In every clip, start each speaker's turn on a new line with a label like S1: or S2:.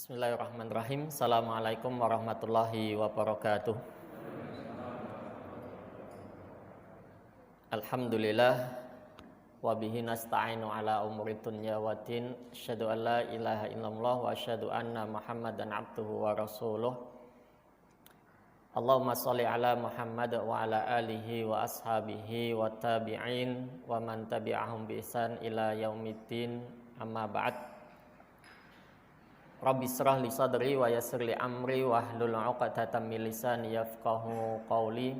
S1: Bismillahirrahmanirrahim. Assalamualaikum warahmatullahi wabarakatuh. Alhamdulillah wa bihi nasta'inu ala umuri dunya waddin. Asyhadu an la ilaha illallah wa asyhadu anna Muhammadan abduhu wa rasuluh. Allahumma shalli ala Muhammad wa ala alihi wa ashabihi wa tabi'in wa man tabi'ahum bi ihsan ila yaumiddin. Amma ba'd. Rabbi shrah li sadri wa yassir li amri wahlul 'uqdatam min lisani yafqahu qawli.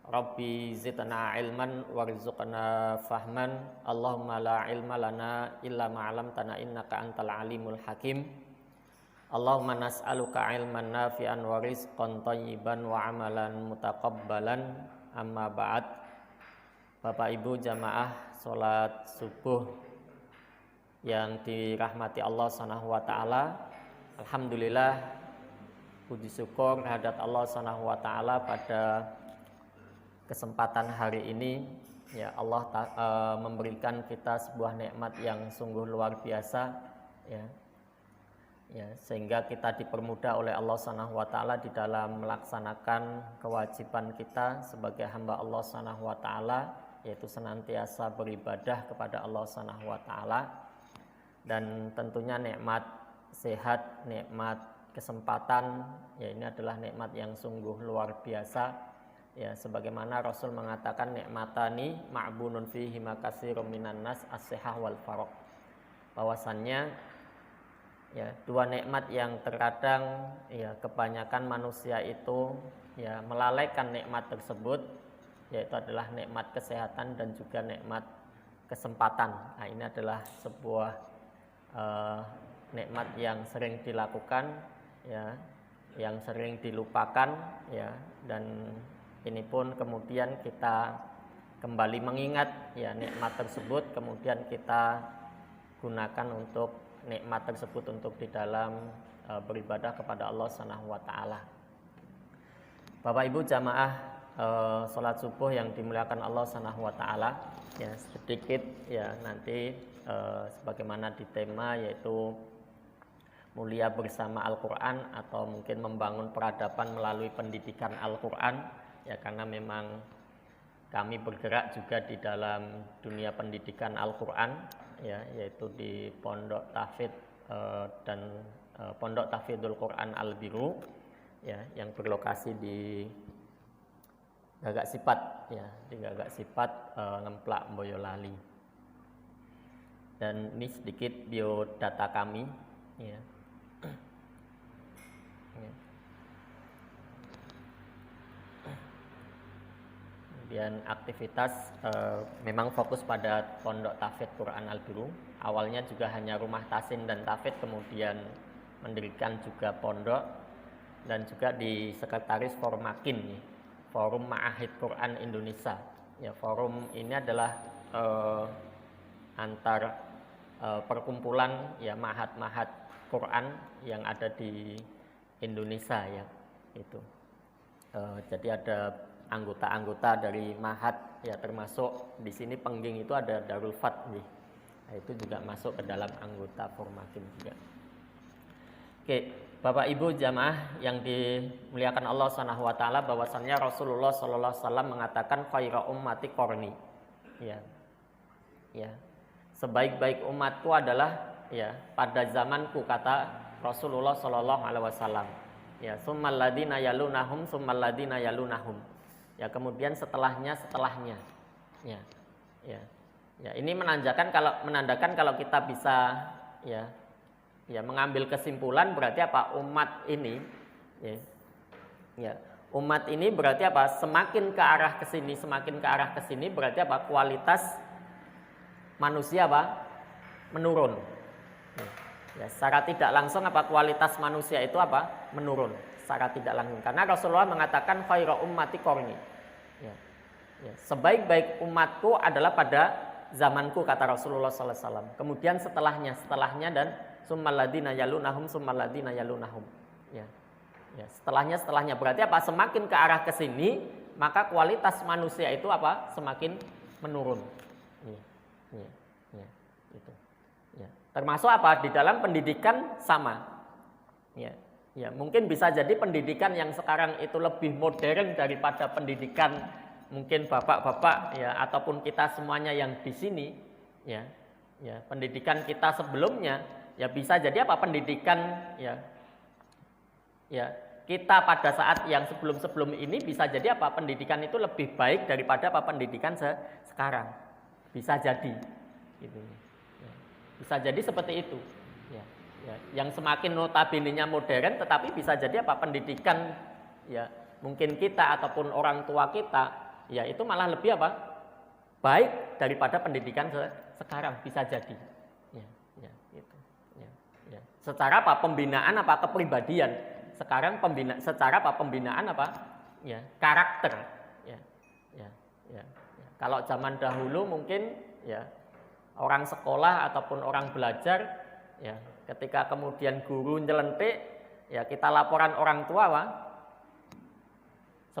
S1: Rabbi zidna ilman warzuqna fahman. Allahumma la ilma lana illa ma 'allamtana innaka antal alimul hakim. Allahumma nas'aluka ilman nafi'an wa rizqan thayyiban wa amalan mutaqabbalan. Amma ba'd. Bapak Ibu jamaah salat subuh yang dirahmati Allah Subhanahu wa taala. Alhamdulillah, puji syukur kehadirat Allah Subhanahu wa taala pada kesempatan hari ini ya Allah memberikan kita sebuah nikmat yang sungguh luar biasa ya. Sehingga kita dipermudah oleh Allah Subhanahu wa taala di dalam melaksanakan kewajiban kita sebagai hamba Allah Subhanahu wa taala, yaitu senantiasa beribadah kepada Allah Subhanahu wa taala. Dan tentunya nikmat sehat, nikmat kesempatan, ya ini adalah nikmat yang sungguh luar biasa. Ya, sebagaimana Rasul mengatakan nikmatani ma'bunun fihi makatsirum minan nas as-sihah wal faragh. Bahwasannya ya dua nikmat yang terkadang ya kebanyakan manusia itu ya melalaikan nikmat tersebut, yaitu adalah nikmat kesehatan dan juga nikmat kesempatan. Nah, ini adalah sebuah nikmat yang sering dilakukan ya, yang sering dilupakan ya, dan ini pun kemudian kita kembali mengingat ya nikmat tersebut, kemudian kita gunakan untuk nikmat tersebut untuk di dalam beribadah kepada Allah Subhanahu wa taala. Bapak Ibu jamaah salat subuh yang dimuliakan Allah Subhanahu wa taala, ya sedikit ya nanti sebagaimana di tema yaitu mulia bersama Al-Quran atau mungkin membangun peradaban melalui pendidikan Al-Quran ya, karena memang kami bergerak juga di dalam dunia pendidikan Al-Quran ya, yaitu di Pondok Tahfidz dan Pondok Tahfidzul Quran Al-Biru ya, yang berlokasi di Gagak Sipat ya, di Gagak Sipat Ngemplak Boyolali. Dan ini sedikit biodata kami ya. Kemudian aktivitas memang fokus pada Pondok Tahfidz Quran Al-Biru. Awalnya juga hanya rumah tahsin dan tahfidz, kemudian mendirikan juga pondok dan juga di sekretaris Formakin, Forum Ma'ahid Quran Indonesia. Ya, forum ini adalah antar perkumpulan ya mahat-mahat Quran yang ada di Indonesia ya itu. Jadi ada anggota-anggota dari mahat ya, termasuk di sini Pengging itu ada Darul Fat nih. Nah, itu juga masuk ke dalam anggota Formakin juga. Oke, Bapak Ibu jamaah yang dimuliakan Allah Subhanahu wa taala, bahwasannya Rasulullah sallallahu alaihi wasallam mengatakan khairu ummati qarni. Ya. Ya. Sebaik-baik umatku adalah ya pada zamanku, kata Rasulullah sallallahu alaihi wasallam. Ya, summal ladina yalunahum summal ladina yalunahum. Ya, kemudian setelahnya. Ya. Ya. Ya, ini menandakan kalau kita bisa ya mengambil kesimpulan, berarti apa? Umat ini umat ini berarti apa? Semakin ke arah ke sini berarti apa? Kualitas manusia apa? Menurun. Ya, secara tidak langsung apa? Kualitas manusia itu apa? Menurun secara tidak langsung. Karena Rasulullah mengatakan khairu ummati qarni. Ya, sebaik-baik umatku adalah pada zamanku, kata Rasulullah sallallahu alaihi wasallam. Kemudian setelahnya dan summal ladina yalunahum summal ladina yalunahum. Ya, setelahnya berarti apa? Semakin ke arah ke sini, maka kualitas manusia itu apa? Semakin menurun. Itu. Ya. Termasuk apa? Di dalam pendidikan sama. Ya, ya, mungkin bisa jadi pendidikan yang sekarang itu lebih modern daripada pendidikan mungkin bapak-bapak ya ataupun kita semuanya yang di sini ya. Ya, pendidikan kita sebelumnya ya bisa jadi apa pendidikan ya. Ya, kita pada saat yang sebelum-sebelum ini bisa jadi apa pendidikan itu lebih baik daripada apa pendidikan sekarang. Bisa jadi gitu. Ya, bisa jadi seperti itu. Ya. Ya, yang semakin notabene-nya modern tetapi bisa jadi apa pendidikan ya mungkin kita ataupun orang tua kita ya itu malah lebih apa baik daripada pendidikan sekarang bisa jadi ya, ya, itu, ya, ya. Secara apa pembinaan apa kepribadian sekarang secara apa pembinaan apa ya karakter ya, ya, ya, ya. Kalau zaman dahulu mungkin ya orang sekolah ataupun orang belajar ya ketika kemudian guru nyelentik, ya kita laporan orang tua, Pak.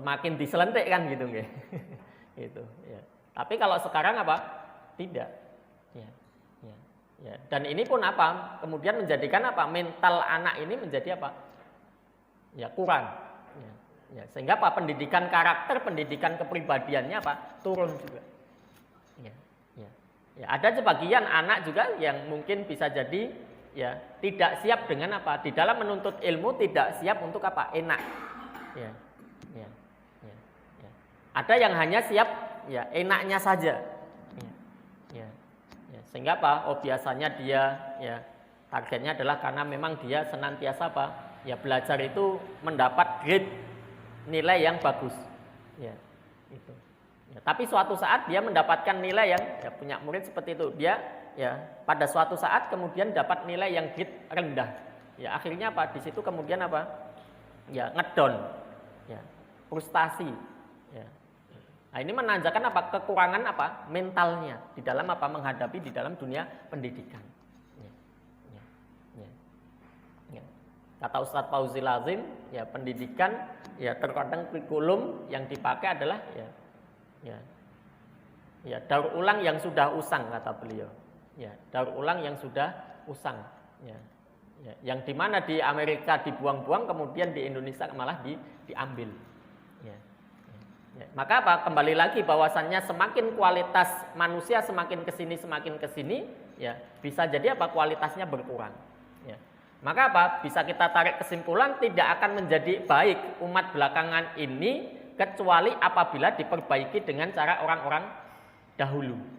S1: Semakin diselentik kan gitu, nggih. Gitu, ya. Tapi kalau sekarang apa? Tidak. Ya, ya, ya. Dan ini pun apa? Kemudian menjadikan apa? Mental anak ini menjadi apa? Ya kurang. Ya, ya. Sehingga apa? Pendidikan karakter, pendidikan kepribadiannya apa? Turun juga. Ya, ya. Ya, ada sebagian anak juga yang mungkin bisa jadi ya tidak siap dengan apa di dalam menuntut ilmu tidak siap untuk apa enak ya, ya, ya, ya. Ada yang hanya siap ya enaknya saja ya, ya, ya. Sehingga apa biasanya dia ya targetnya adalah karena memang dia senantiasa apa ya belajar itu mendapat grade nilai yang bagus ya itu ya, tapi suatu saat dia mendapatkan nilai yang ya punya murid seperti itu dia ya pada suatu saat kemudian dapat nilai yang rendah ya akhirnya apa di situ kemudian apa ya ngedon ya frustasi ya nah ini menandakan apa kekurangan apa mentalnya di dalam apa menghadapi di dalam dunia pendidikan ya, ya, ya, ya. Kata Ustadz Fauzil Azim ya pendidikan ya terkadang kurikulum yang dipakai adalah ya ya ya daur ulang yang sudah usang kata beliau. Ya, daur ulang yang sudah usang, ya, ya, yang dimana di Amerika dibuang-buang, kemudian di Indonesia malah diambil. Ya, ya, ya. Maka apa? Kembali lagi bahwasannya semakin kualitas manusia semakin kesini, ya, bisa jadi apa? Kualitasnya berkurang. Ya. Maka apa? Bisa kita tarik kesimpulan tidak akan menjadi baik umat belakangan ini kecuali apabila diperbaiki dengan cara orang-orang dahulu.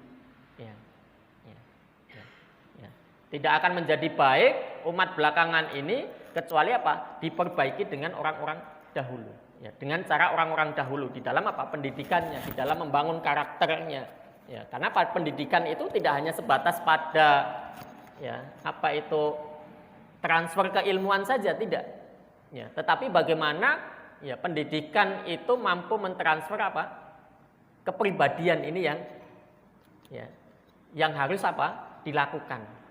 S1: Tidak akan menjadi baik umat belakangan ini kecuali apa? Diperbaiki dengan orang-orang dahulu. Ya, dengan cara orang-orang dahulu di dalam apa? Pendidikannya, di dalam membangun karakternya. Ya, karena pendidikan itu tidak hanya sebatas pada ya apa itu transfer keilmuan saja tidak. Ya, tetapi bagaimana ya pendidikan itu mampu mentransfer apa? Kepribadian ini yang harus apa? Dilakukan.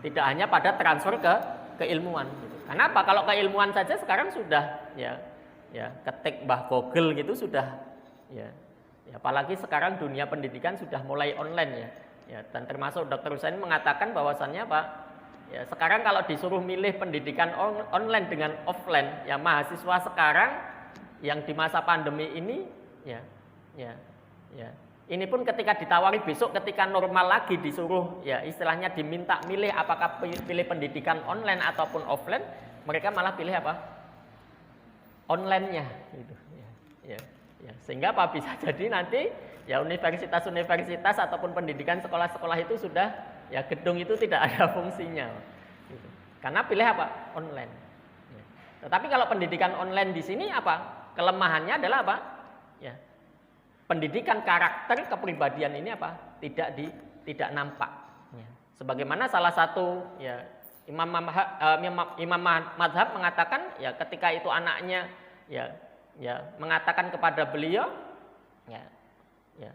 S1: Tidak hanya pada transfer ke keilmuan. Kenapa? Kalau keilmuan saja sekarang sudah ya ketik Mbah Google gitu sudah ya apalagi sekarang dunia pendidikan sudah mulai online ya dan termasuk Dr. Husain mengatakan bahwasannya Pak ya sekarang kalau disuruh milih pendidikan online dengan offline ya mahasiswa sekarang yang di masa pandemi ini ya ini pun ketika ditawari besok ketika normal lagi disuruh ya istilahnya diminta milih apakah pilih pendidikan online ataupun offline, mereka malah pilih apa? Online-nya gitu. Ya. Sehingga apa bisa jadi nanti ya universitas-universitas ataupun pendidikan sekolah-sekolah itu sudah ya gedung itu tidak ada fungsinya. Gitu. Karena pilih apa? Online. Ya. Tetapi kalau pendidikan online di sini apa? Kelemahannya adalah apa? Ya. Pendidikan karakter kepribadian ini apa? Tidak nampak. Ya. Sebagaimana salah satu ya imam madhab mengatakan ya ketika itu anaknya ya mengatakan kepada beliau ya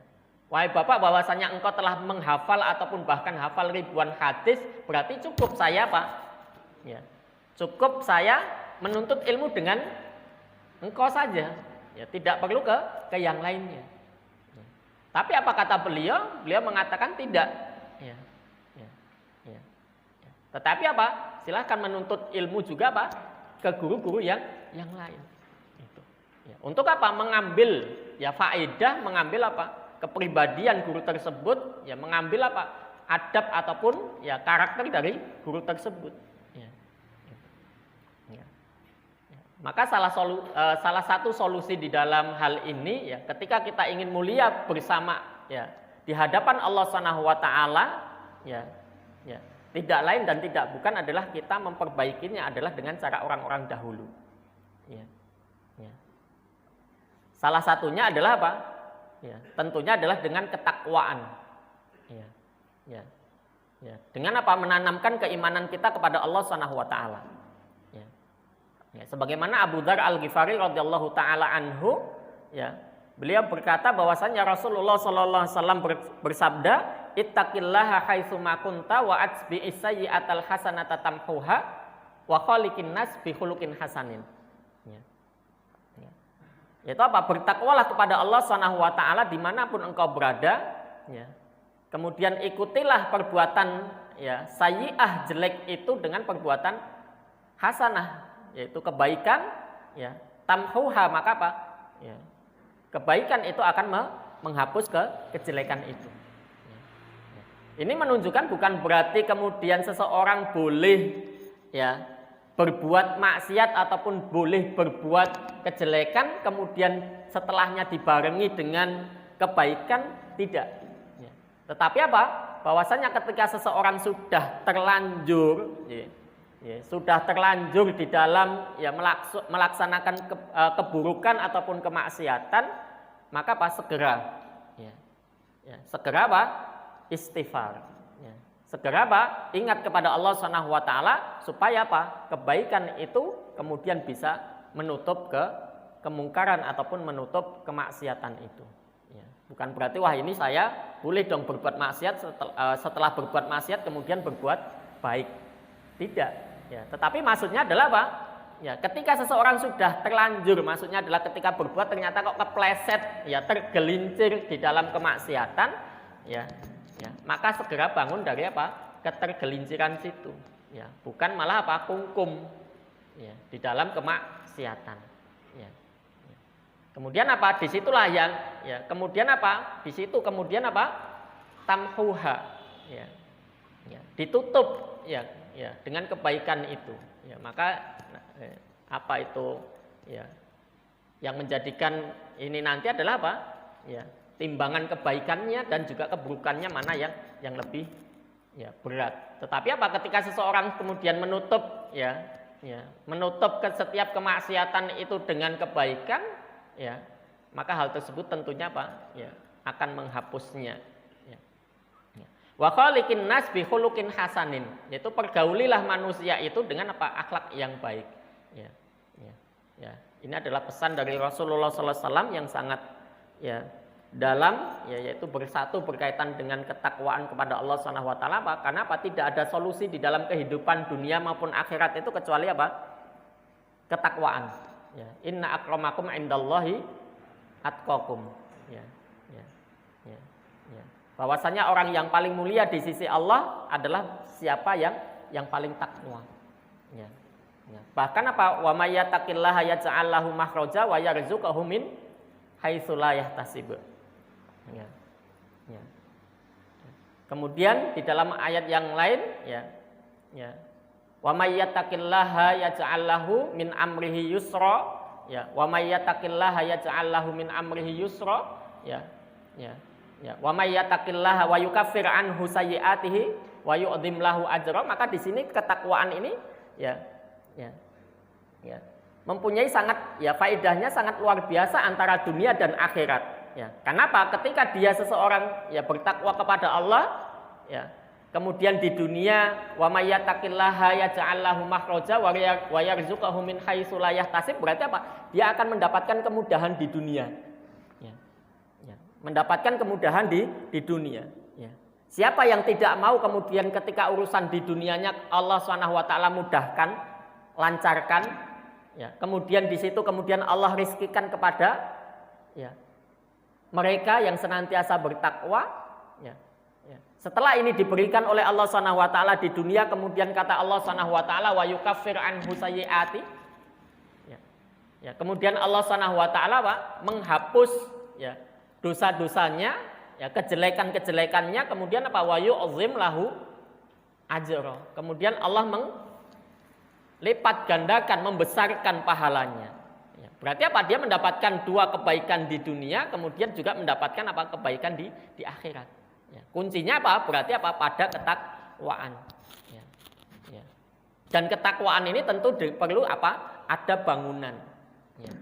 S1: wahai bapak bahwasanya engkau telah menghafal ataupun bahkan hafal ribuan hadis berarti cukup saya Pak ya cukup saya menuntut ilmu dengan engkau saja ya tidak perlu ke yang lainnya. Tapi apa kata beliau? Beliau mengatakan tidak. Tetapi apa? silahkan menuntut ilmu juga apa? Ke guru-guru yang lain. Itu. Ya. Untuk apa? Mengambil ya faedah, mengambil apa? Kepribadian guru tersebut, ya mengambil apa? Adab ataupun ya karakter dari guru tersebut. Ya. Ya. Ya. Maka salah satu solusi di dalam hal ini ya ketika kita ingin mulia bersama ya di hadapan Allah Subhanahu wa taala ya tidak lain dan tidak bukan adalah kita memperbaikinya adalah dengan cara orang-orang dahulu. Ya. Ya. Salah satunya adalah apa? Ya, tentunya adalah dengan ketakwaan. Ya. Ya. Ya. Dengan apa? Menanamkan keimanan kita kepada Allah Subhanahu wa taala. Ya. Ya, sebagaimana Abu Dzar Al-Ghifari radhiyallahu taala anhu ya, beliau berkata bahwasanya Rasulullah sallallahu alaihi wasallam bersabda, "Ittaqillaha haitsu ma kunta wa atsbi'is sayyi'atal hasanata tamhuha wa khaliqin nas bi khuluqin hasanin." Ya. Ya. Yaitu apa? Bertakwalah kepada Allah Subhanahu wa taala dimanapun engkau berada, ya. Kemudian ikutilah perbuatan ya sayyi'ah jelek itu dengan perbuatan hasanah, yaitu kebaikan, ya. Tamhuha, maka apa? Ya. Kebaikan itu akan menghapus kejelekan itu. Ini menunjukkan bukan berarti kemudian seseorang boleh ya berbuat maksiat ataupun boleh berbuat kejelekan kemudian setelahnya dibarengi dengan kebaikan, tidak. Ya. Tetapi apa? Bahwasanya ketika seseorang sudah terlanjur sudah terlanjur di dalam ya melaksanakan keburukan ataupun kemaksiatan, maka apa? Segera apa? Istighfar. Ya. Segera apa? Ingat kepada Allah Subhanahu wa taala supaya apa? Kebaikan itu kemudian bisa menutup kemungkaran ataupun menutup kemaksiatan itu. Ya. Bukan berarti wah ini saya boleh dong berbuat maksiat setelah berbuat maksiat kemudian berbuat baik. Tidak. Ya, tetapi maksudnya adalah apa? Ya, ketika seseorang sudah terlanjur, maksudnya adalah ketika berbuat ternyata kok kepleset, ya tergelincir di dalam kemaksiatan, ya, maka segera bangun dari apa? Ketergelinciran situ, ya, bukan malah apa? Kungkum, ya, di dalam kemaksiatan, ya. Kemudian apa? Disitulah yang, ya, kemudian apa? Di situ kemudian apa? Tamhuha, ya, ditutup, ya, dengan kebaikan itu, ya, maka apa itu, ya, yang menjadikan ini nanti adalah apa? Ya, timbangan kebaikannya dan juga keburukannya mana yang lebih ya berat. Tetapi apa? Ketika seseorang kemudian menutup menutup ke setiap kemaksiatan itu dengan kebaikan, ya, maka hal tersebut tentunya apa? Ya, akan menghapusnya. Wa khaliqin nas bi khuluqin hasanin, yaitu pergaulilah manusia itu dengan apa? Akhlak yang baik. Ya. Ini adalah pesan dari Rasulullah sallallahu alaihi wasallam yang sangat ya dalam, ya, yaitu bersatu berkaitan dengan ketakwaan kepada Allah Subhanahu wa taala. Karena apa? Tidak ada solusi di dalam kehidupan dunia maupun akhirat itu kecuali apa? Ketakwaan. Ya. Inna akramakum indallahi atqakum. Ya. Bahwasanya orang yang paling mulia di sisi Allah adalah siapa yang paling takwa. Ya. Bahkan apa? Wa may yattaqillaha yaj'al lahu makhraja wa yarzuqhu min haitsu la yahtasib. Ya. Kemudian di dalam ayat yang lain, ya. Wa may yattaqillaha yaj'al lahu min amrihi yusra. Ya. Wa may yattaqillaha yaj'al lahu min amrihi yusra. Ya. Wa may yattaqillaha wa yukaffir anhu sayyi'atihi wa yu'dhim lahu ajra. Maka di sini ketakwaan ini ya mempunyai sangat ya faedahnya sangat luar biasa antara dunia dan akhirat. Ya. Kenapa? Ketika dia seseorang ya bertakwa kepada Allah, ya, kemudian di dunia wa may yattaqillaha yaj'al lahu makhraja wa yarzuqhu min haitsu la yahtasib, berarti apa? Dia akan mendapatkan kemudahan di dunia. Mendapatkan kemudahan di dunia. Ya. Siapa yang tidak mau kemudian ketika urusan di dunianya Allah Subhanahu wa taala mudahkan, lancarkan, ya. Kemudian di situ kemudian Allah rizkikan kepada ya mereka yang senantiasa bertakwa, Ya. Setelah ini diberikan oleh Allah Subhanahu wa taala di dunia, kemudian kata Allah Subhanahu wa taala wa yukaffir anhu sayyiati. Ya. Ya, kemudian Allah Subhanahu wa taala menghapus ya dosa-dosanya, ya kejelekan-kejelekannya, kemudian apa wa yu'zim lahu ajra. Kemudian Allah melipat gandakan, membesarkan pahalanya. Ya, berarti apa? Dia mendapatkan 2 kebaikan di dunia, kemudian juga mendapatkan apa? Kebaikan di akhirat. Ya, kuncinya apa? Berarti apa? Pada ketakwaan. Ya, ya. Dan ketakwaan ini tentu perlu apa? Ada bangunan. Ya,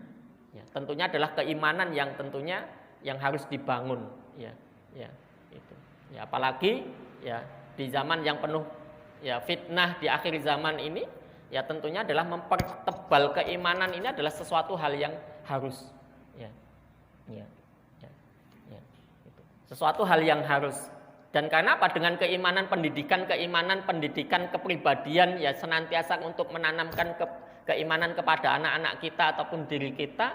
S1: ya. Tentunya adalah keimanan yang tentunya yang harus dibangun. Ya, ya, itu. Ya, apalagi ya di zaman yang penuh ya fitnah di akhir zaman ini, ya tentunya adalah mempertebal keimanan ini adalah sesuatu hal yang harus. Ya, ya, ya, ya. Itu. Sesuatu hal yang harus. Dan karena apa? Dengan keimanan pendidikan kepribadian ya senantiasa untuk menanamkan keimanan kepada anak-anak kita ataupun diri kita,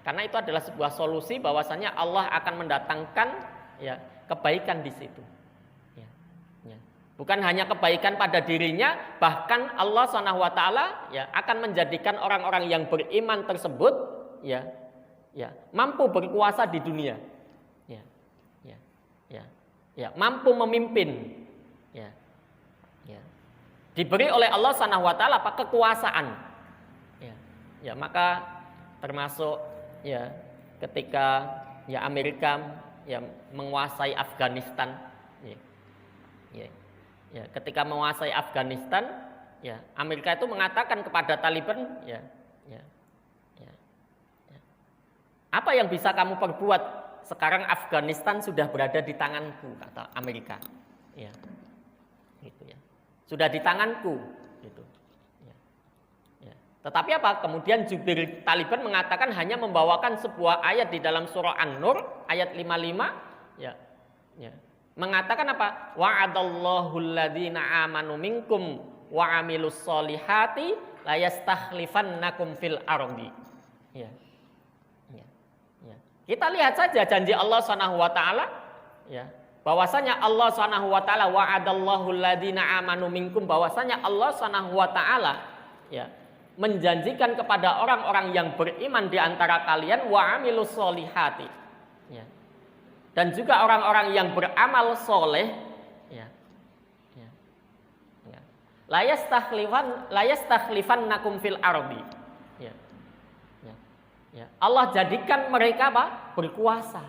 S1: karena itu adalah sebuah solusi bahwasanya Allah akan mendatangkan ya kebaikan di situ. Ya, ya. Bukan hanya kebaikan pada dirinya, bahkan Allah Subhanahu wa taala ya akan menjadikan orang-orang yang beriman tersebut ya ya mampu berkuasa di dunia. Ya. Ya. Ya. Ya, mampu memimpin. Ya. Ya. Diberi oleh Allah Subhanahu wa taala apa? Kekuasaan. Ya. Ya, maka termasuk ya ketika ya Amerika ya menguasai Afghanistan. Ya. Ya. Ya, ketika menguasai Afghanistan, ya Amerika itu mengatakan kepada Taliban, ya, ya, ya, ya. Apa yang bisa kamu perbuat? Sekarang Afghanistan sudah berada di tanganku, kata Amerika. Ya, gitu ya. Sudah di tanganku, gitu. Ya. Ya. Tetapi apa? Kemudian jubir Taliban mengatakan hanya membawakan sebuah ayat di dalam surah An-Nur ayat 55, ya, ya. Mengatakan apa? Wa'adallahu alladhina amanu minkum wa amilus solihati la yastakhlifannakum fil ardi. Ya. Ya. Ya. Kita lihat saja janji Allah Subhanahu wa taala ya, bahwasanya Allah Subhanahu wa taala wa'adallahu alladhina amanu minkum, bahwasanya Allah Subhanahu wa taala ya menjanjikan kepada orang-orang yang beriman di antara kalian wa amilus solihati. Ya. Dan juga orang-orang yang beramal soleh, ya, ya, ya. La yastakhlifannakum fil ardi. Ya, ya, ya. Allah jadikan mereka apa? Berkuasa,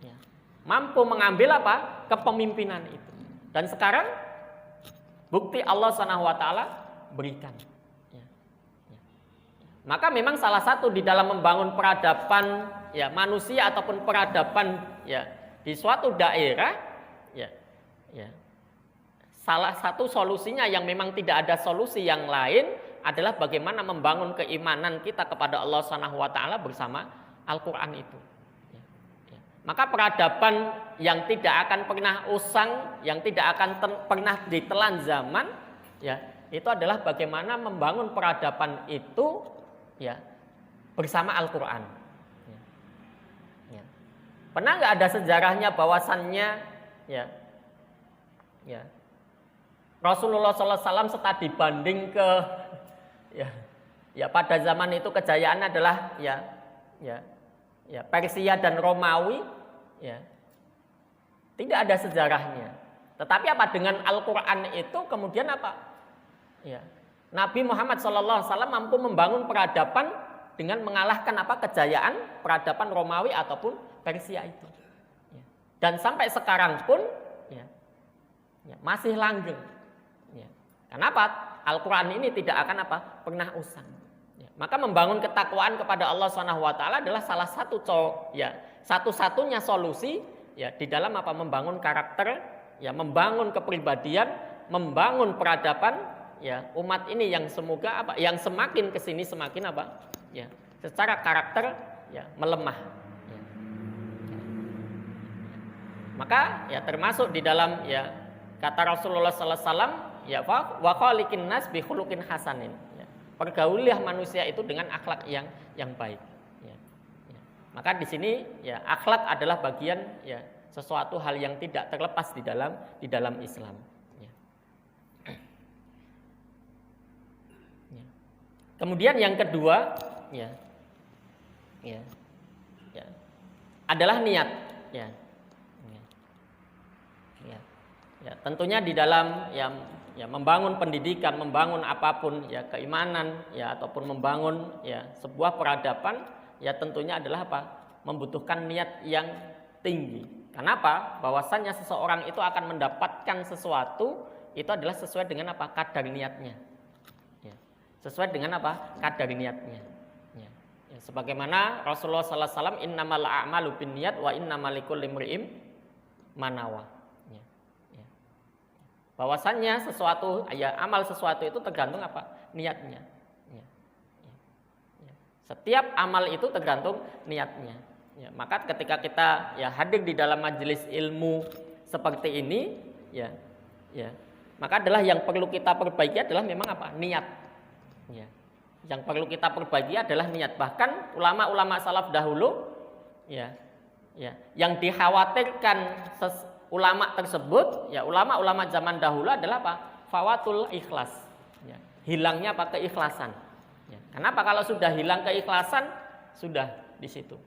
S1: ya. Mampu mengambil apa? Kepemimpinan itu. Dan sekarang bukti Allah Subhanahu wa taala berikan. Ya, ya. Maka memang salah satu di dalam membangun peradaban ya manusia ataupun peradaban ya di suatu daerah, ya, ya, salah satu solusinya yang memang tidak ada solusi yang lain adalah bagaimana membangun keimanan kita kepada Allah Subhanahu wa taala bersama Al-Qur'an itu. Ya, ya. Maka peradaban yang tidak akan pernah usang, yang tidak akan pernah ditelan zaman, ya, itu adalah bagaimana membangun peradaban itu ya bersama Al-Qur'an. Pernah nggak ada sejarahnya bahwasannya ya, ya Rasulullah SAW setadi banding ke ya pada zaman itu kejayaan adalah ya Persia dan Romawi, ya tidak ada sejarahnya. Tetapi apa dengan Al-Quran itu kemudian apa? Ya, Nabi Muhammad SAW mampu membangun peradaban dengan mengalahkan apa kejayaan peradaban Romawi ataupun Persia itu, ya. Dan sampai sekarang pun ya, masih langgeng. Ya. Kenapa? Al-Quran ini tidak akan apa pernah usang. Ya. Maka membangun ketakwaan kepada Allah Subhanahu wa taala adalah salah satu ya satu-satunya solusi ya di dalam apa membangun karakter, ya membangun kepribadian, membangun peradaban ya umat ini yang semoga apa yang semakin kesini semakin apa ya secara karakter ya melemah. Maka ya termasuk di dalam ya kata Rasulullah sallallahu alaihi wasallam ya wa khaliqin nas bi khuluqin hasanin. Ya. Pergaulilah manusia itu dengan akhlak yang baik. Ya. Ya. Maka di sini ya akhlak adalah bagian ya sesuatu hal yang tidak terlepas di dalam Islam. Ya. Ya. Kemudian yang kedua, ya, ya, ya, adalah niat. Ya. Ya. Ya. Ya. Tentunya di dalam ya membangun pendidikan, membangun apapun ya keimanan ya ataupun membangun ya sebuah peradaban ya tentunya adalah apa? Membutuhkan niat yang tinggi. Kenapa? Bahwasannya seseorang itu akan mendapatkan sesuatu itu adalah sesuai dengan apa? Kadar niatnya. Ya. Sesuai dengan apa? Kadar niatnya. Ya. Ya. Sebagaimana Rasulullah sallallahu alaihi wasallam innamal a'malu binniyat wa innamal likulli imri'in ma nawa. Bahwasannya sesuatu ya amal sesuatu itu tergantung apa? Niatnya. Ya. Ya. Ya. Setiap amal itu tergantung niatnya. Ya, maka ketika kita ya hadir di dalam majelis ilmu seperti ini ya maka adalah yang perlu kita perbaiki adalah memang apa? Niat. Ya. Yang perlu kita perbaiki adalah niat. Bahkan ulama-ulama salaf dahulu ya yang dikhawatirkan ulama tersebut, ya ulama-ulama zaman dahulu adalah apa? Fawatul ikhlas. Ya. Hilangnya apa? Keikhlasan. Ya. Kenapa? Kalau sudah hilang keikhlasan, sudah di situ.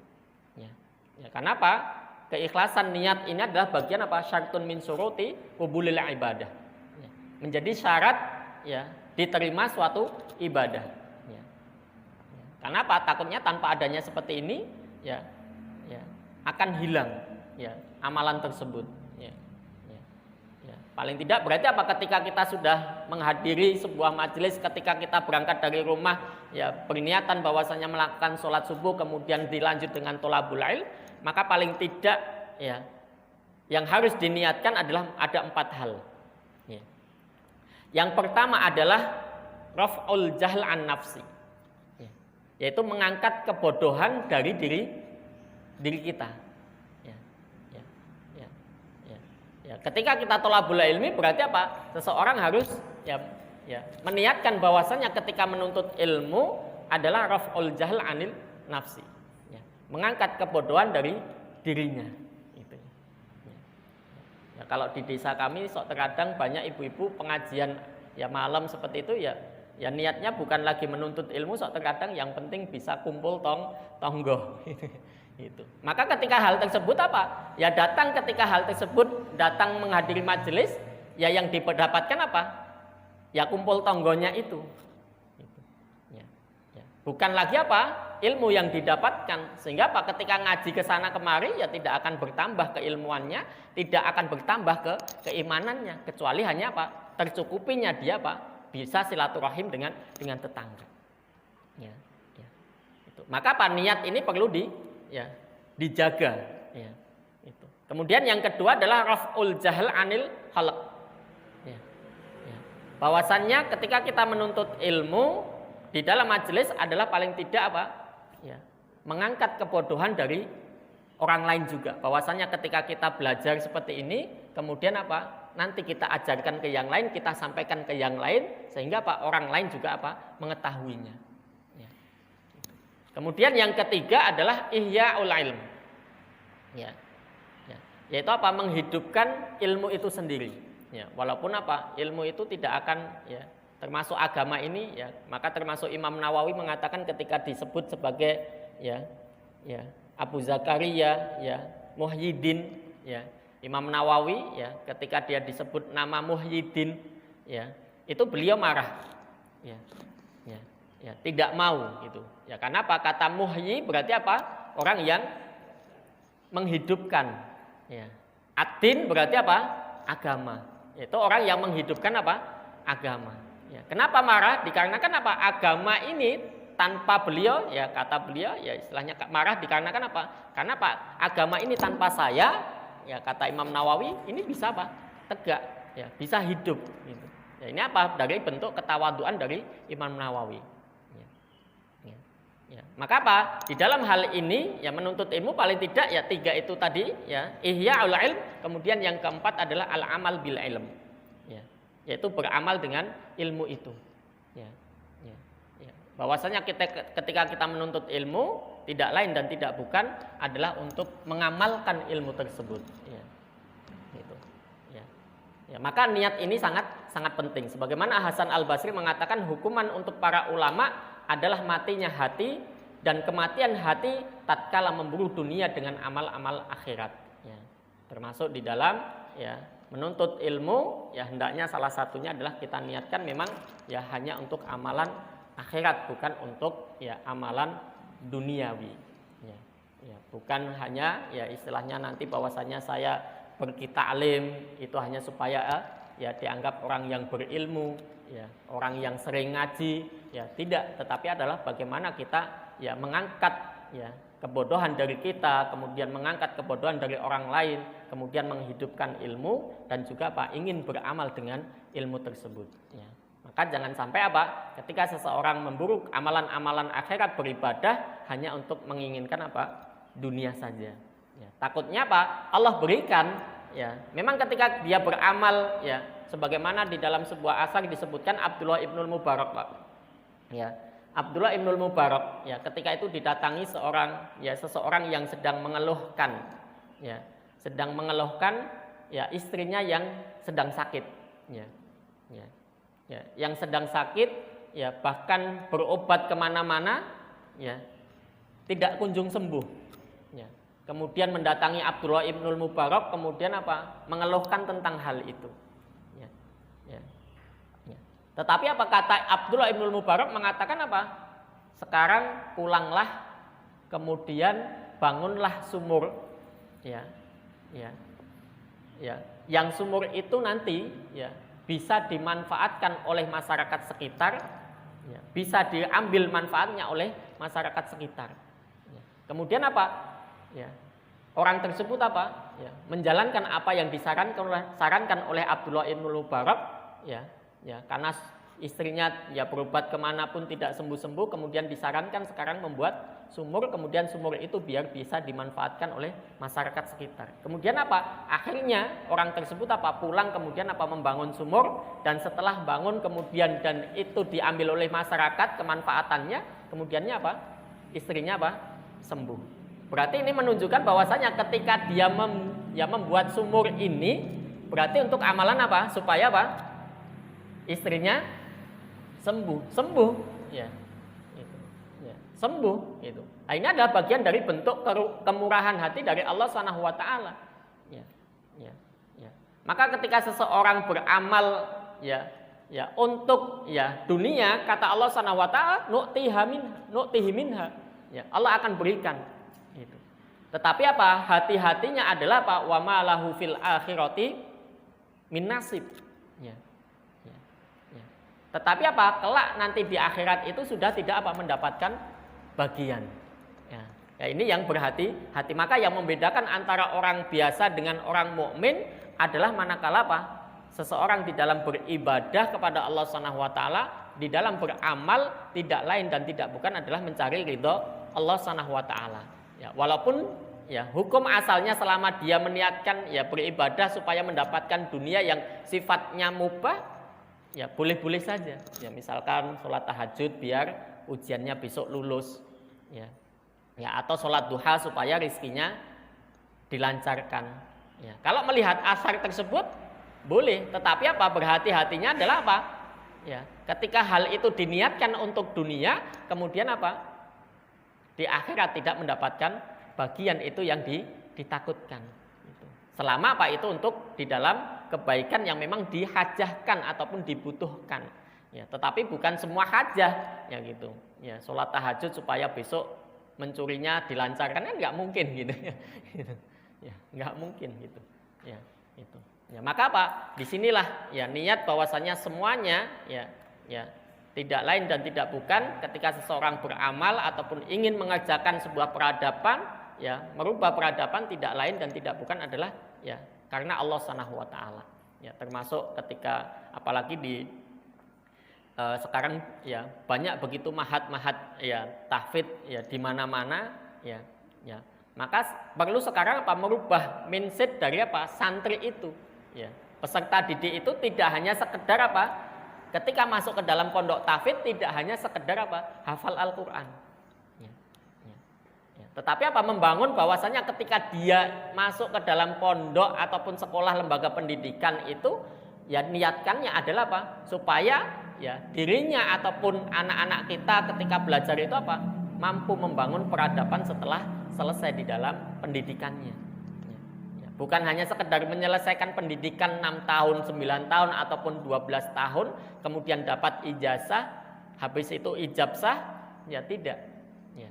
S1: Ya. Ya. Kenapa? Keikhlasan niat ini adalah bagian apa? Syartun min syuruti qubulil ibadah. Ya. Menjadi syarat ya diterima suatu ibadah. Ya. Ya. Kenapa? Takutnya tanpa adanya seperti ini, ya akan hilang ya amalan tersebut. Paling tidak berarti apa ketika kita sudah menghadiri sebuah majelis, ketika kita berangkat dari rumah ya berniatan bahwasanya melakukan sholat subuh kemudian dilanjut dengan tholabul ilm, maka paling tidak ya yang harus diniatkan adalah ada 4 hal. Ya. Yang pertama adalah raf'ul jahl an nafsi, ya. Yaitu mengangkat kebodohan dari diri kita. Ya, ketika kita tholabul ilmi berarti apa? Seseorang harus ya meniatkan bahwasannya ketika menuntut ilmu adalah raf'ul jahl anil nafsi. Ya, mengangkat kebodohan dari dirinya. Gitu. Ya, kalau di desa kami terkadang banyak ibu-ibu pengajian ya malam seperti itu ya niatnya bukan lagi menuntut ilmu, terkadang yang penting bisa kumpul tonggo. Itu. Maka ketika hal tersebut apa? Ya datang ketika hal tersebut datang menghadiri majelis, ya yang didapatkan apa? Ya kumpul tonggonya itu. Gitu. Ya. Ya. Bukan lagi apa? Ilmu yang didapatkan. Sehingga apa? Ketika ngaji ke sana kemari ya tidak akan bertambah keilmuannya, tidak akan bertambah keimanannya, kecuali hanya apa? Tercukupinya dia apa? Bisa silaturahim dengan tetangga. Ya. Ya. Itu. Maka apa? Niat ini perlu dijaga ya, itu. Kemudian yang kedua adalah raf'ul jahl anil khalq. Ya, ya. Bahwasannya ketika kita menuntut ilmu di dalam majelis adalah paling tidak apa? Ya, mengangkat kebodohan dari orang lain juga. Bahwasannya ketika kita belajar seperti ini, kemudian apa? Nanti kita ajarkan ke yang lain, kita sampaikan ke yang lain sehingga apa? Orang lain juga apa? Mengetahuinya. Ya. Kemudian yang ketiga adalah ihya'ul ilm. Ya. Ya. Yaitu apa? Menghidupkan ilmu itu sendiri. Ya. Walaupun apa? Ilmu itu tidak akan ya termasuk agama ini ya, maka termasuk Imam Nawawi mengatakan ketika disebut sebagai ya Abu Zakaria ya Muhyiddin ya, Imam Nawawi ya ketika dia disebut nama Muhyiddin ya itu beliau marah ya tidak mau gitu ya. Karena apa? Kata muhyi berarti apa? Orang yang menghidupkan ya. Ad-din berarti apa? Agama. Itu orang yang menghidupkan apa? Agama ya. Kenapa marah? Dikarenakan apa? Agama ini tanpa beliau ya, kata beliau ya istilahnya marah dikarenakan apa? Karena apa? Agama ini tanpa saya ya, kata Imam Nawawi ini bisa apa? Tegak ya, bisa hidup gitu. Ya, ini apa? Dari bentuk ketawaduan dari Imam Nawawi. Ya, maka apa? Di dalam hal ini ya menuntut ilmu paling tidak ya 3 itu tadi ya, ihya'ul ilm, kemudian yang keempat adalah al-amal bil ilm. Ya, yaitu beramal dengan ilmu itu. Ya. Bahwasanya ketika kita menuntut ilmu tidak lain dan tidak bukan adalah untuk mengamalkan ilmu tersebut. Ya. Ya, maka niat ini sangat penting. Sebagaimana Hasan Al-Basri mengatakan hukuman untuk para ulama adalah matinya hati dan kematian hati tatkala memburu dunia dengan amal-amal akhirat. Ya, termasuk di dalam ya menuntut ilmu, ya hendaknya salah satunya adalah kita niatkan memang ya hanya untuk amalan akhirat, bukan untuk ya amalan duniawi. Ya, ya, bukan hanya ya istilahnya nanti bahwasanya saya pergi ta'lim itu hanya supaya ya dianggap orang yang berilmu, ya orang yang sering ngaji, ya tidak, tetapi adalah bagaimana kita ya mengangkat ya kebodohan dari kita, kemudian mengangkat kebodohan dari orang lain, kemudian menghidupkan ilmu dan juga ingin beramal dengan ilmu tersebut. Ya. Maka jangan sampai ketika seseorang memburu amalan-amalan akhirat beribadah hanya untuk menginginkan dunia saja. Ya, takutnya Allah berikan. Ya, memang ketika dia beramal, ya, sebagaimana di dalam sebuah asar disebutkan Abdullah ibnul Mubarak, Pak. Ya, Abdullah ibnul Mubarak, ya, ketika itu didatangi seseorang yang sedang mengeluhkan, ya, ya, istrinya yang sedang sakit, ya, ya, ya, yang sedang sakit, ya, bahkan berobat kemana-mana, ya, tidak kunjung sembuh. Ya. Kemudian mendatangi Abdullah ibnul Mubarak, kemudian mengeluhkan tentang hal itu. Ya. Ya. Ya. Tetapi kata Abdullah ibnul Mubarak mengatakan sekarang pulanglah, kemudian bangunlah sumur. Ya. Ya. Ya. Yang sumur itu nanti ya bisa dimanfaatkan oleh masyarakat sekitar, ya, bisa diambil manfaatnya oleh masyarakat sekitar. Ya. Kemudian ya, orang tersebut ya, menjalankan apa yang disarankan oleh Abdullah ibnul Mubarak, ya, ya, karena istrinya ya berobat kemanapun tidak sembuh-sembuh, kemudian disarankan sekarang membuat sumur, kemudian sumur itu biar bisa dimanfaatkan oleh masyarakat sekitar. Kemudian akhirnya orang tersebut pulang, kemudian membangun sumur, dan setelah bangun kemudian dan itu diambil oleh masyarakat kemanfaatannya, kemudiannya istrinya sembuh. Berarti ini menunjukkan bahwasanya ketika dia membuat sumur ini berarti untuk amalan supaya istrinya sembuh, ya, itu, ya, sembuh, itu. Nah, ini adalah bagian dari bentuk kemurahan hati dari Allah Subhanahu Wa Taala. Ya, ya, ya. Maka ketika seseorang beramal, ya, ya untuk ya dunia, kata Allah Subhanahu Wa Taala, nu'tihi minha, ya, Allah akan berikan. Itu. Tetapi hati-hatinya adalah wa ma lahu fil akhirati min nasib. Ya. Ya. Ya. Tetapi kelak nanti di akhirat itu sudah tidak mendapatkan bagian. Ya. Ya, ini yang berhati-hati. Maka yang membedakan antara orang biasa dengan orang mukmin adalah manakala seseorang di dalam beribadah kepada Allah Subhanahu Wa Taala, di dalam beramal tidak lain dan tidak bukan adalah mencari ridho Allah Subhanahu Wa Taala. Ya, walaupun ya hukum asalnya selama dia meniatkan ya beribadah supaya mendapatkan dunia yang sifatnya mubah, ya boleh-boleh saja. Ya, misalkan sholat tahajud biar ujiannya besok lulus, ya, ya, atau sholat duha supaya rizkinya dilancarkan. Ya, kalau melihat asar tersebut boleh, tetapi berhati-hatinya adalah ya, ketika hal itu diniatkan untuk dunia, kemudian di akhirat tidak mendapatkan bagian itu yang ditakutkan. Selama itu untuk di dalam kebaikan yang memang dihajahkan ataupun dibutuhkan. Ya, tetapi bukan semua hajah, ya gitu. Ya, sholat tahajud supaya besok mencurinya dilancarkan kan nggak mungkin gitu. Ya, nggak mungkin gitu. Ya, itu. Ya, maka disinilah ya niat bahwasanya semuanya ya, ya. Tidak lain dan tidak bukan ketika seseorang beramal ataupun ingin mengerjakan sebuah peradaban, ya, merubah peradaban tidak lain dan tidak bukan adalah ya karena Allah Subhanahu Wa Taala. Ya, termasuk ketika apalagi di sekarang ya banyak begitu mahat-mahat ya tahfidz ya di mana-mana, ya, ya. Maka perlu sekarang merubah mindset dari santri itu, ya. Peserta didik itu tidak hanya sekedar ketika masuk ke dalam pondok tahfidz tidak hanya sekedar hafal Al-Quran. Ya, ya, ya. Tetapi apa? Membangun bahwasanya ketika dia masuk ke dalam pondok ataupun sekolah lembaga pendidikan itu, ya niatkannya adalah apa? Supaya ya dirinya ataupun anak-anak kita ketika belajar itu apa? Mampu membangun peradaban setelah selesai di dalam pendidikannya. Bukan hanya sekedar menyelesaikan pendidikan 6 tahun, 9 tahun ataupun 12 tahun kemudian dapat ijazah, habis itu ijab sah, ya tidak. Ya.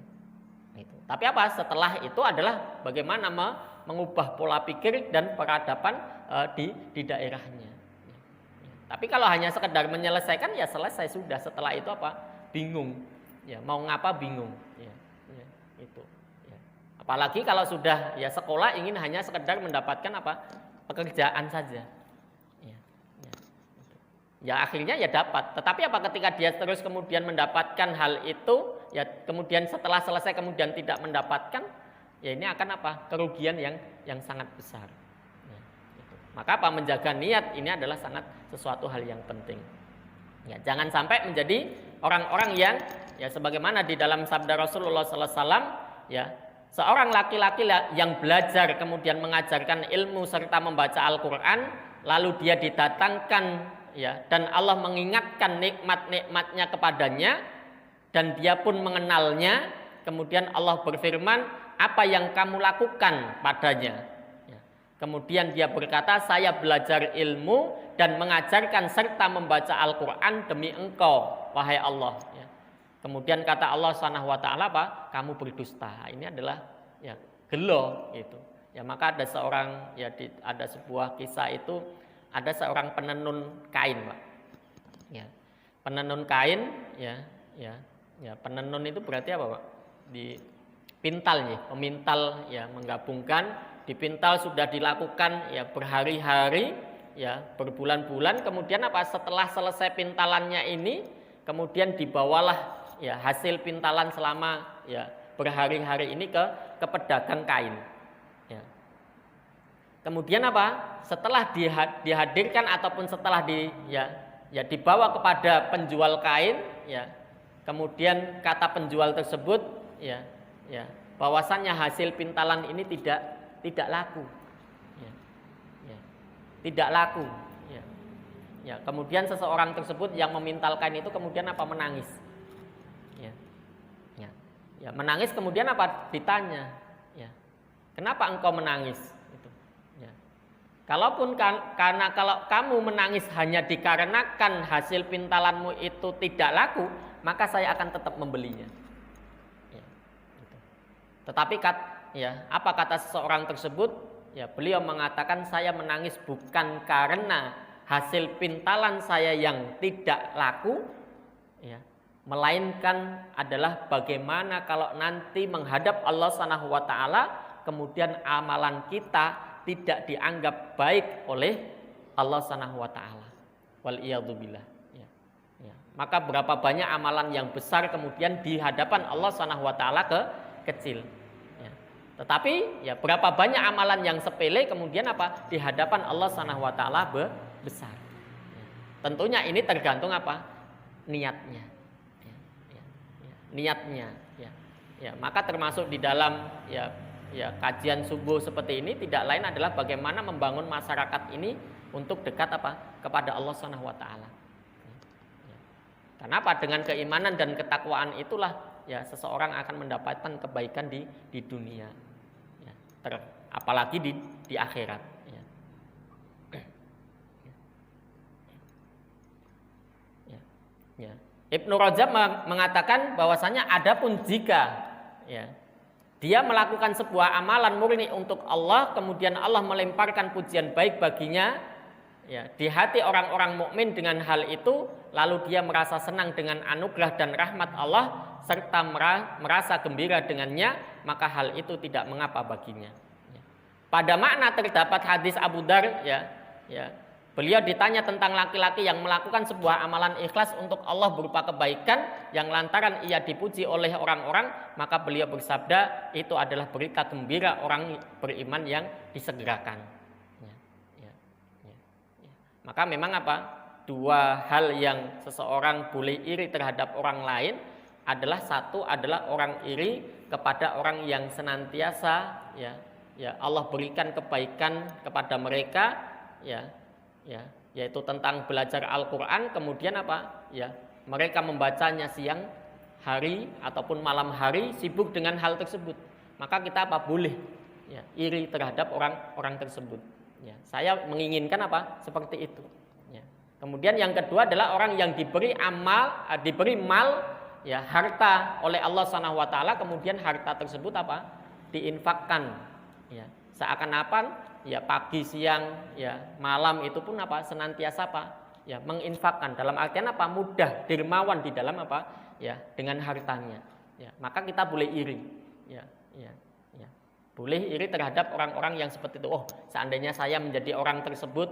S1: Itu. Tapi apa? Setelah itu adalah bagaimana mengubah pola pikir dan peradaban di daerahnya. Ya. Tapi kalau hanya sekedar menyelesaikan ya selesai sudah. Setelah itu apa? Bingung. Ya, mau ngapa bingung. Ya. Ya. Itu. Apalagi kalau sudah ya sekolah ingin hanya sekedar mendapatkan apa? Pekerjaan saja. Ya akhirnya ya dapat. Tetapi apa ketika dia terus kemudian mendapatkan hal itu, ya kemudian setelah selesai kemudian tidak mendapatkan, ya ini akan apa? Kerugian yang sangat besar. Ya, gitu. Maka apa? Menjaga niat ini adalah sangat sesuatu hal yang penting. Ya, jangan sampai menjadi orang-orang yang ya sebagaimana di dalam sabda Rasulullah SAW, ya seorang laki-laki yang belajar kemudian mengajarkan ilmu serta membaca Al-Quran, lalu dia didatangkan ya dan Allah mengingatkan nikmat-nikmatnya kepadanya dan dia pun mengenalnya, kemudian Allah berfirman, apa yang kamu lakukan padanya? Ya. Kemudian dia berkata, saya belajar ilmu dan mengajarkan serta membaca Al-Quran demi engkau, wahai Allah. Ya. Kemudian kata Allah SWT apa? Kamu berdusta. Ini adalah ya gelo gitu. Ya maka ada seorang ya ada sebuah kisah itu, ada seorang penenun kain, Pak. Ya. Penenun kain ya penenun itu berarti apa, Pak? Dipintal ya, pemintal ya menggabungkan, dipintal sudah dilakukan ya berhari-hari ya berbulan-bulan, kemudian apa? Setelah selesai pintalannya ini kemudian dibawalah ya hasil pintalan selama ya berhari-hari ini ke pedagang kain. Ya. Kemudian apa? Setelah dihadirkan ataupun setelah dibawa kepada penjual kain, ya. Kemudian kata penjual tersebut, ya, bahwasannya hasil pintalan ini tidak laku, ya, tidak laku. Ya. Ya. Kemudian seseorang tersebut yang memintal kain itu kemudian apa? Menangis. Ya, menangis kemudian apa? Ditanya, ya, kenapa engkau menangis? Itu, ya. Karena kalau kamu menangis hanya dikarenakan hasil pintalanmu itu tidak laku, maka saya akan tetap membelinya. Ya, gitu. Tetapi apa kata seseorang tersebut? Ya, beliau mengatakan saya menangis bukan karena hasil pintalan saya yang tidak laku, ya. Melainkan adalah bagaimana kalau nanti menghadap Allah Subhanahu wa taala kemudian amalan kita tidak dianggap baik oleh Allah Subhanahu wa taala. Wal iyadzubillah. Ya. Maka berapa banyak amalan yang besar kemudian di hadapan Allah Subhanahu wa taala kecil. Ya. Tetapi ya berapa banyak amalan yang sepele kemudian apa? Di hadapan Allah Subhanahu wa taala besar. Ya. Tentunya ini tergantung apa? Niatnya. Niatnya ya maka termasuk di dalam kajian subuh seperti ini tidak lain adalah bagaimana membangun masyarakat ini untuk dekat apa kepada Allah Subhanahu wa taala. Karena apa? Dengan keimanan dan ketakwaan itulah ya seseorang akan mendapatkan kebaikan di dunia ya, apalagi di akhirat ya. Ya. Ibnu Rajab mengatakan bahwasanya adapun jika ya, dia melakukan sebuah amalan murni untuk Allah, kemudian Allah melemparkan pujian baik baginya ya, di hati orang-orang mukmin dengan hal itu, lalu dia merasa senang dengan anugerah dan rahmat Allah serta merasa gembira dengannya, maka hal itu tidak mengapa baginya. Ya. Pada makna terdapat hadis Abu Dzar ya. Beliau ditanya tentang laki-laki yang melakukan sebuah amalan ikhlas untuk Allah berupa kebaikan yang lantaran ia dipuji oleh orang-orang, maka beliau bersabda, itu adalah berita gembira orang beriman yang disegerakan. Ya. Maka memang apa? Dua hal yang seseorang boleh iri terhadap orang lain adalah satu adalah orang iri kepada orang yang senantiasa Allah berikan kebaikan kepada mereka yaitu tentang belajar Al-Qur'an, kemudian mereka membacanya siang hari ataupun malam hari, sibuk dengan hal tersebut, maka kita boleh iri terhadap orang tersebut. Saya menginginkan seperti itu. Kemudian yang kedua adalah orang yang diberi mal harta oleh Allah Subhanahu wa taala, kemudian harta tersebut diinfakkan seakan-akan pagi siang malam itu pun senantiasa menginfakkan, dalam artian mudah dermawan di dalam dengan hartanya. Maka kita boleh iri boleh iri terhadap orang-orang yang seperti itu. Oh, seandainya saya menjadi orang tersebut,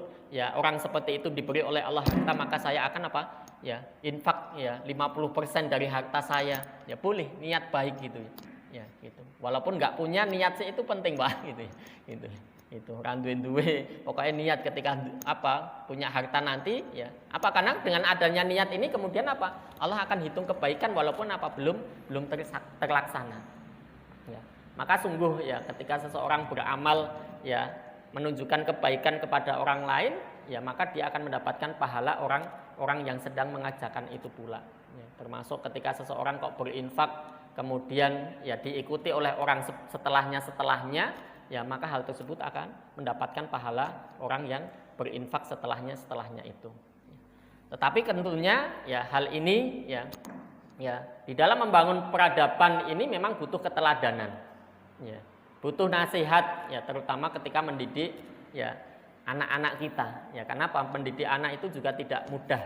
S1: orang seperti itu diberi oleh Allah harta, maka saya akan infak 50% dari harta saya. Boleh, niat baik gitu gitu. Walaupun nggak punya, niat sih itu penting, Pak, gitu. Itu randuin-duwe, pokoknya niat ketika punya harta nanti karena dengan adanya niat ini kemudian Allah akan hitung kebaikan walaupun belum terlaksana. Maka sungguh ketika seseorang beramal menunjukkan kebaikan kepada orang lain, maka dia akan mendapatkan pahala orang yang sedang mengajarkan itu pula. Termasuk ketika seseorang kok berinfak kemudian diikuti oleh orang setelahnya, maka hal tersebut akan mendapatkan pahala orang yang berinfak setelahnya itu. Tetapi tentunya hal ini di dalam membangun peradaban ini memang butuh keteladanan. Butuh nasihat terutama ketika mendidik anak-anak kita. Karena pendidik anak itu juga tidak mudah.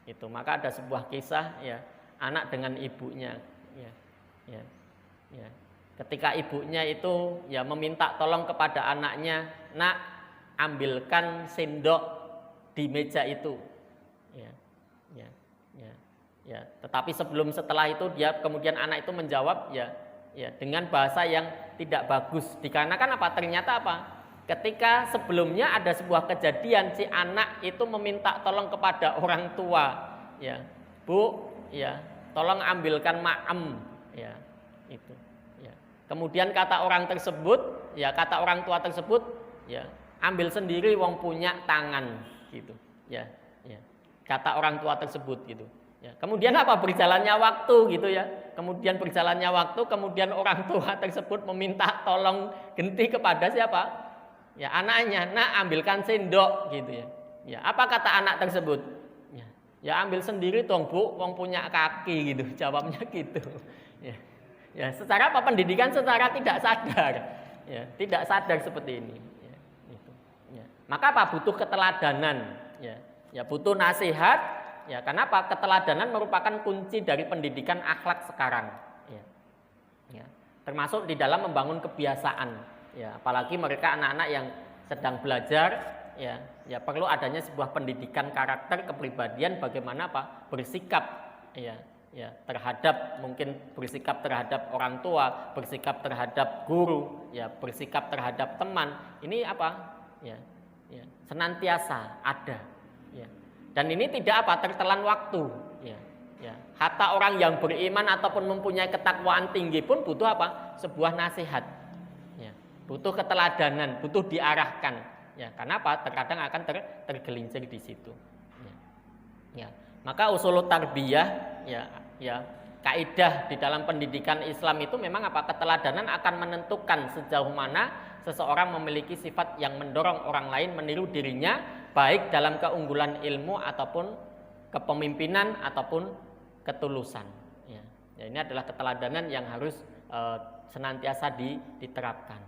S1: Itu maka ada sebuah kisah anak dengan ibunya. Ketika ibunya itu meminta tolong kepada anaknya, "Nak, ambilkan sendok di meja itu." Tetapi setelah itu kemudian anak itu menjawab dengan bahasa yang tidak bagus. Dikarenakan ternyata ketika sebelumnya ada sebuah kejadian, si anak itu meminta tolong kepada orang tua, "Bu, tolong ambilkan ma'em." Itu. Kemudian kata orang tua tersebut, "Ambil sendiri wong punya tangan." Gitu. Kata orang tua tersebut gitu. Kemudian berjalannya waktu gitu kemudian orang tua tersebut meminta tolong ganti kepada siapa? Anaknya, "Nak, ambilkan sendok." Gitu apa kata anak tersebut? "Ambil sendiri dong, Bu, wong punya kaki." Gitu, jawabnya gitu. Secara pendidikan secara tidak sadar. Tidak sadar seperti ini. Gitu. Maka butuh keteladanan. Butuh nasihat. Kenapa? Keteladanan merupakan kunci dari pendidikan akhlak sekarang. Termasuk di dalam membangun kebiasaan. Apalagi mereka anak-anak yang sedang belajar, perlu adanya sebuah pendidikan karakter, kepribadian, bagaimana bersikap, bersikap terhadap orang tua, bersikap terhadap guru, bersikap terhadap teman. Ini senantiasa ada. Dan ini tidak tertelan waktu. Hatta orang yang beriman ataupun mempunyai ketakwaan tinggi pun butuh sebuah nasihat. Butuh keteladanan, butuh diarahkan. Karena terkadang akan tergelincir di situ. Maka usul tarbiyah, kaidah di dalam pendidikan Islam itu memang keteladanan akan menentukan sejauh mana seseorang memiliki sifat yang mendorong orang lain meniru dirinya, baik dalam keunggulan ilmu ataupun kepemimpinan ataupun ketulusan. Ini adalah keteladanan yang harus senantiasa diterapkan.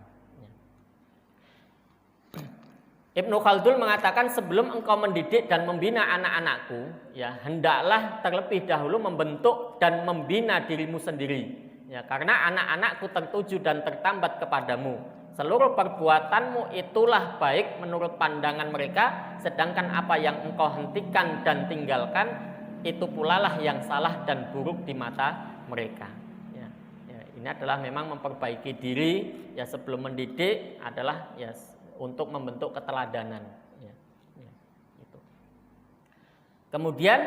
S1: Ibnu Khaldun mengatakan, sebelum engkau mendidik dan membina anak-anakku, hendaklah terlebih dahulu membentuk dan membina dirimu sendiri. Karena anak-anakku tertuju dan tertambat kepadamu. Seluruh perbuatanmu itulah baik menurut pandangan mereka, sedangkan apa yang engkau hentikan dan tinggalkan, itu pula lah yang salah dan buruk di mata mereka. Ini adalah memang memperbaiki diri sebelum mendidik adalah untuk membentuk keteladanan. Gitu. Kemudian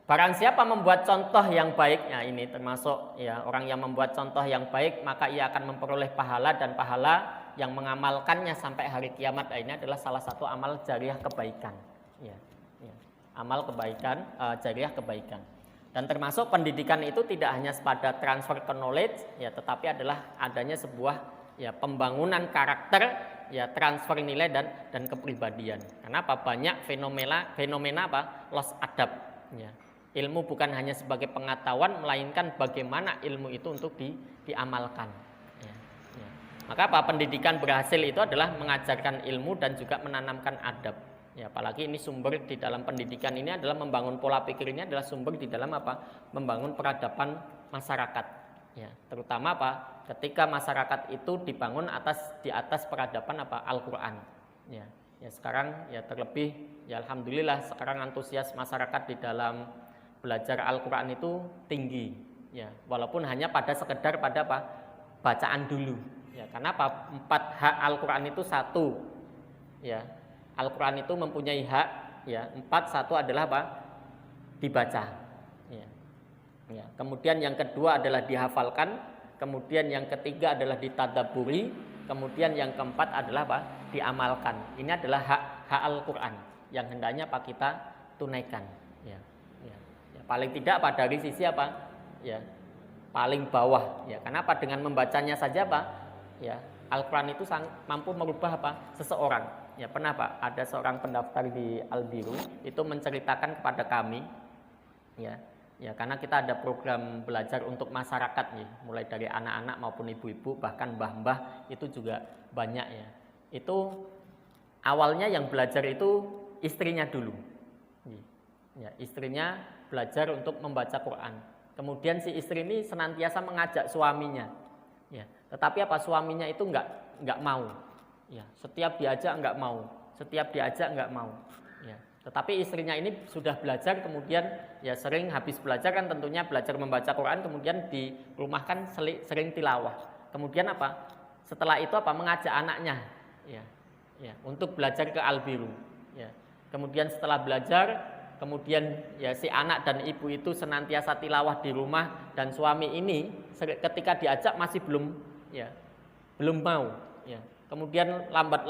S1: Barang siapa membuat contoh yang baik, ya ini termasuk ya orang yang membuat contoh yang baik, maka ia akan memperoleh pahala, dan pahala yang mengamalkannya sampai hari kiamat. Ini adalah salah satu amal jariah kebaikan. Ya, ya. Amal kebaikan, jariah kebaikan. Dan termasuk pendidikan itu tidak hanya pada transfer knowledge, ya, tetapi adalah adanya sebuah ya pembangunan karakter, ya transfer nilai dan kepribadian. Kenapa banyak fenomena apa? Lost adab. Ya. Ilmu bukan hanya sebagai pengetahuan, melainkan bagaimana ilmu itu untuk diamalkan. Ya, ya. Maka apa? Pendidikan berhasil itu adalah mengajarkan ilmu dan juga menanamkan adab. Ya, apalagi ini sumber di dalam pendidikan ini adalah membangun pola pikir, ini adalah sumber di dalam apa? Membangun peradaban masyarakat. Ya, terutama apa? Ketika masyarakat itu dibangun di atas peradaban apa? Al-Qur'an. Ya, ya sekarang ya terlebih ya alhamdulillah sekarang antusias masyarakat di dalam belajar Al-Quran itu tinggi, ya, walaupun hanya pada sekedar pada apa? Bacaan dulu, ya, karena apa? 4 hak Al-Quran itu 1, ya, Al-Quran itu mempunyai hak, ya, 4, 1 adalah apa? Dibaca, ya. Ya. Kemudian yang kedua adalah dihafalkan, kemudian yang ketiga adalah ditadaburi, kemudian yang keempat adalah apa? Diamalkan. Ini adalah hak Al-Quran yang hendaknya apa? Kita tunaikan, ya. Paling tidak apa dari sisi apa? Ya, paling bawah. Ya, kenapa? Dengan membacanya saja apa? Ya, Al-Quran itu mampu merubah apa? Seseorang. Ya, pernah Pak? Ada seorang pendaftar di Al-Biru itu menceritakan kepada kami, ya, karena kita ada program belajar untuk masyarakat nih, mulai dari anak-anak maupun ibu-ibu, bahkan mbah-mbah itu juga banyak ya. Itu awalnya yang belajar itu istrinya dulu. Ya, istrinya belajar untuk membaca Quran. Kemudian si istri ini senantiasa mengajak suaminya. Ya, tetapi apa? Suaminya itu enggak mau. Ya, setiap diajak enggak mau. Setiap diajak enggak mau. Ya, tetapi istrinya ini sudah belajar, kemudian ya sering habis belajar kan tentunya belajar membaca Quran, kemudian di rumah kan sering tilawah. Kemudian apa? Setelah itu apa? Mengajak anaknya. Ya, untuk belajar ke Al-Biru. Ya. Kemudian setelah belajar, kemudian ya si anak dan ibu itu senantiasa tilawah di rumah, dan suami ini ketika diajak masih belum mau. Ya. Kemudian lambat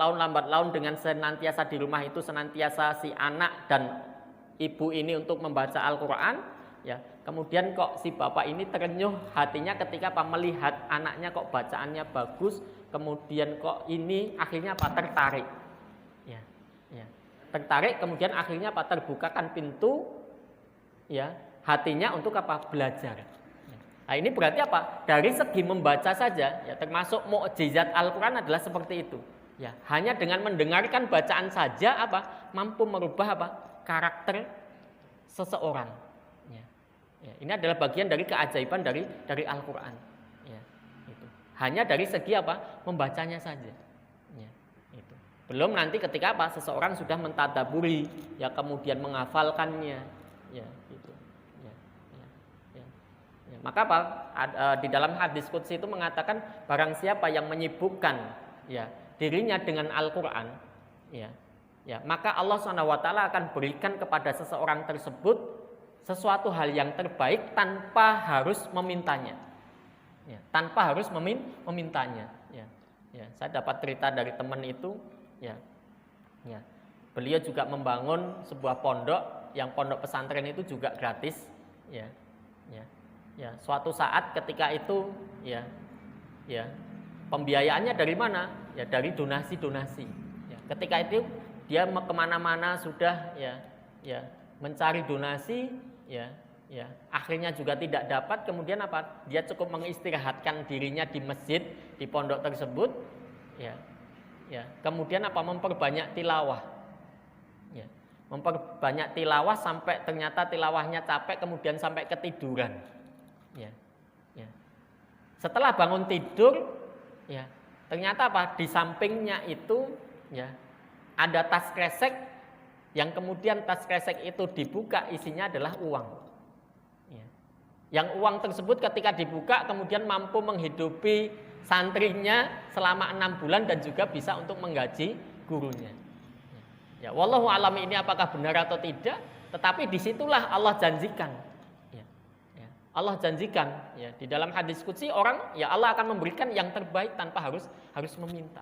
S1: laun dengan senantiasa di rumah itu senantiasa si anak dan ibu ini untuk membaca Al-Quran. Ya. Kemudian kok si bapak ini terenyuh hatinya ketika melihat anaknya kok bacaannya bagus, kemudian kok ini akhirnya tertarik. Ya. Tertarik, kemudian akhirnya terbukakan pintu ya hatinya untuk belajar. Nah, ini berarti apa? Dari segi membaca saja ya, termasuk mukjizat Al-Qur'an adalah seperti itu. Ya, hanya dengan mendengarkan bacaan saja mampu merubah karakter seseorang. Ya, ini adalah bagian dari keajaiban dari Al-Qur'an. Ya, itu. Hanya dari segi membacanya saja. Belum nanti ketika seseorang sudah mentadaburi, ya kemudian menghafalkannya, ya gitu. Ya. Maka di dalam hadis qudsi itu mengatakan barang siapa yang menyibukkan ya dirinya dengan Al-Qur'an, ya, maka Allah SWT akan berikan kepada seseorang tersebut sesuatu hal yang terbaik tanpa harus memintanya. Ya, tanpa harus memintanya. Ya, saya dapat cerita dari teman itu. Ya, beliau juga membangun sebuah pondok, yang pondok pesantren itu juga gratis. Ya, suatu saat ketika itu, ya, pembiayaannya dari mana? Ya, dari donasi. Ya, ketika itu dia kemana-mana sudah, ya, mencari donasi, ya, akhirnya juga tidak dapat. Kemudian dia cukup mengistirahatkan dirinya di masjid di pondok tersebut. Ya, kemudian memperbanyak tilawah. Ya, memperbanyak tilawah sampai ternyata tilawahnya capek, kemudian sampai ketiduran. Ya. Setelah bangun tidur, ya, ternyata di sampingnya itu ya ada tas kresek, yang kemudian tas kresek itu dibuka, isinya adalah uang. Ya. Yang uang tersebut ketika dibuka kemudian mampu menghidupi santrinya selama 6 bulan dan juga bisa untuk menggaji gurunya. Ya, wallahu alam ini apakah benar atau tidak? Tetapi disitulah Allah janjikan, ya, ya. Allah janjikan, ya, di dalam hadis qudsi orang, ya Allah akan memberikan yang terbaik tanpa harus meminta.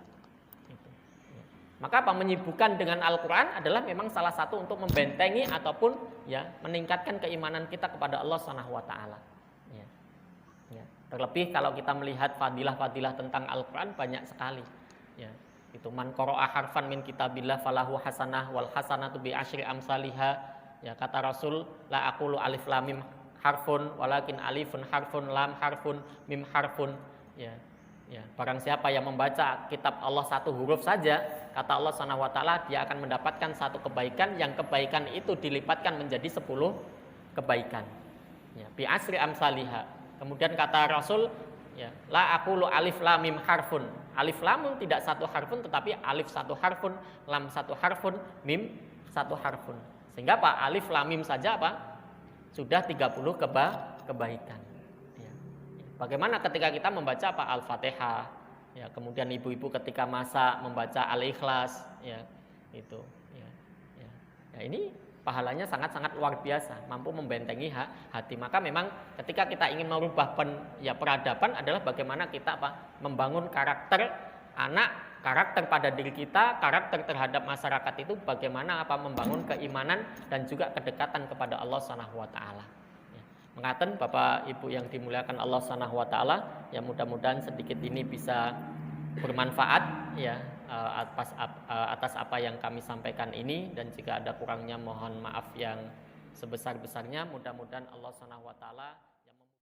S1: Gitu, ya. Maka apa menyibukkan dengan Al-Quran adalah memang salah satu untuk membentengi ataupun ya meningkatkan keimanan kita kepada Allah Subhanahu Wa Taala. Ya, ya. Terlebih kalau kita melihat fadilah-fadilah tentang Al-Quran banyak sekali. Ya. Itu man qara'a harfan min kitabillah falahu hasanah wal hasanatu bi asyri amsalihha. Ya, kata Rasul, la aqulu alif lam mim harfun walakin alifun harfun lam harfun mim harfun. Ya. Ya, barang siapa yang membaca kitab Allah satu huruf saja, kata Allah Subhanahu wa taala, dia akan mendapatkan satu kebaikan yang kebaikan itu dilipatkan menjadi 10 kebaikan. Ya, bi asyri amsalihha. Kemudian kata Rasul, ya, la aqulu alif lam mim harfun. Alif lam tidak satu harfun tetapi alif satu harfun, lam satu harfun, mim satu harfun. Sehingga Pak alif lam mim saja apa? Sudah 30 kebaikan. Ya. Bagaimana ketika kita membaca apa Al-Fatihah? Ya, kemudian ibu-ibu ketika masak membaca Al-Ikhlas, ya, itu. Ya, ya. Ya, ini pahalanya sangat-sangat luar biasa, mampu membentengi hati. Maka memang ketika kita ingin merubah peradaban adalah bagaimana kita apa? Membangun karakter anak, karakter pada diri kita, karakter terhadap masyarakat itu bagaimana apa membangun keimanan dan juga kedekatan kepada Allah Subhanahu wa taala. Ya. Mengaten Bapak Ibu yang dimuliakan Allah Subhanahu wa taala, ya mudah-mudahan sedikit ini bisa bermanfaat ya atas apa yang kami sampaikan ini, dan jika ada kurangnya mohon maaf yang sebesar-besarnya. Mudah-mudahan Allah Subhanahu wa taala